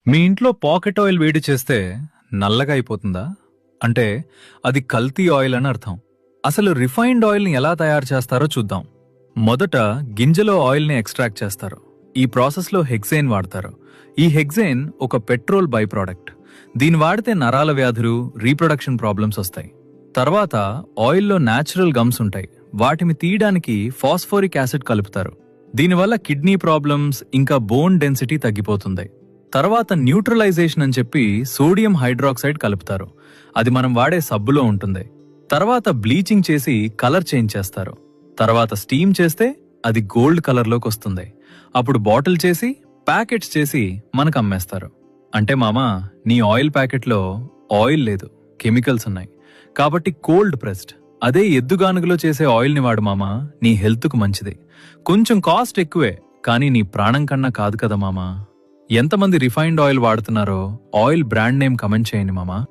మీ ఇంట్లో pocket oil వేడి చేస్తే నల్లగా అయిపోతుందా? అంటే అది కల్తీ ఆయిల్ అని అర్థం. అసలు రిఫైన్డ్ ఆయిల్ని ఎలా తయారు చేస్తారో చూద్దాం. మొదట గింజలో ఆయిల్ని ఎక్స్ట్రాక్ట్ చేస్తారు. ఈ ప్రాసెస్లో హెక్సేన్ వాడతారు. ఈ హెక్సేన్ ఒక పెట్రోల్ బై ప్రోడక్ట్. దీని వాడితే నరాల వ్యాధులు, రీప్రొడక్షన్ ప్రాబ్లమ్స్ వస్తాయి. తర్వాత ఆయిల్లో న్యాచురల్ గమ్స్ ఉంటాయి. వాటిని తీయడానికి ఫాస్ఫోరిక్ యాసిడ్ కలుపుతారు. దీనివల్ల కిడ్నీ ప్రాబ్లమ్స్ ఇంకా బోన్ డెన్సిటీ తగ్గిపోతుంది. తర్వాత న్యూట్రలైజేషన్ అని చెప్పి సోడియం హైడ్రాక్సైడ్ కలుపుతారు. అది మనం వాడే సబ్బులో ఉంటుంది. తర్వాత బ్లీచింగ్ చేసి కలర్ చేంజ్ చేస్తారు. తర్వాత స్టీమ్ చేస్తే అది గోల్డ్ కలర్లోకి వస్తుంది. అప్పుడు బాటిల్ చేసి ప్యాకెట్స్ చేసి మనకు అమ్మేస్తారు. అంటే మామా, నీ ఆయిల్ ప్యాకెట్లో ఆయిల్ లేదు, కెమికల్స్ ఉన్నాయి. కాబట్టి కోల్డ్ ప్రెస్డ్ అదే ఎద్దుగానుగలో చేసే ఆయిల్ని వాడు మామా, నీ హెల్త్కు మంచిది. కొంచెం కాస్ట్ ఎక్కువే, కానీ నీ ప్రాణం కన్నా కాదు కదా మామా. ఎంతమంది రిఫైన్డ్ ఆయిల్ వాడుతున్నారో ఆయిల్ బ్రాండ్ నేమ్ కమెంట్ చేయండి మామా.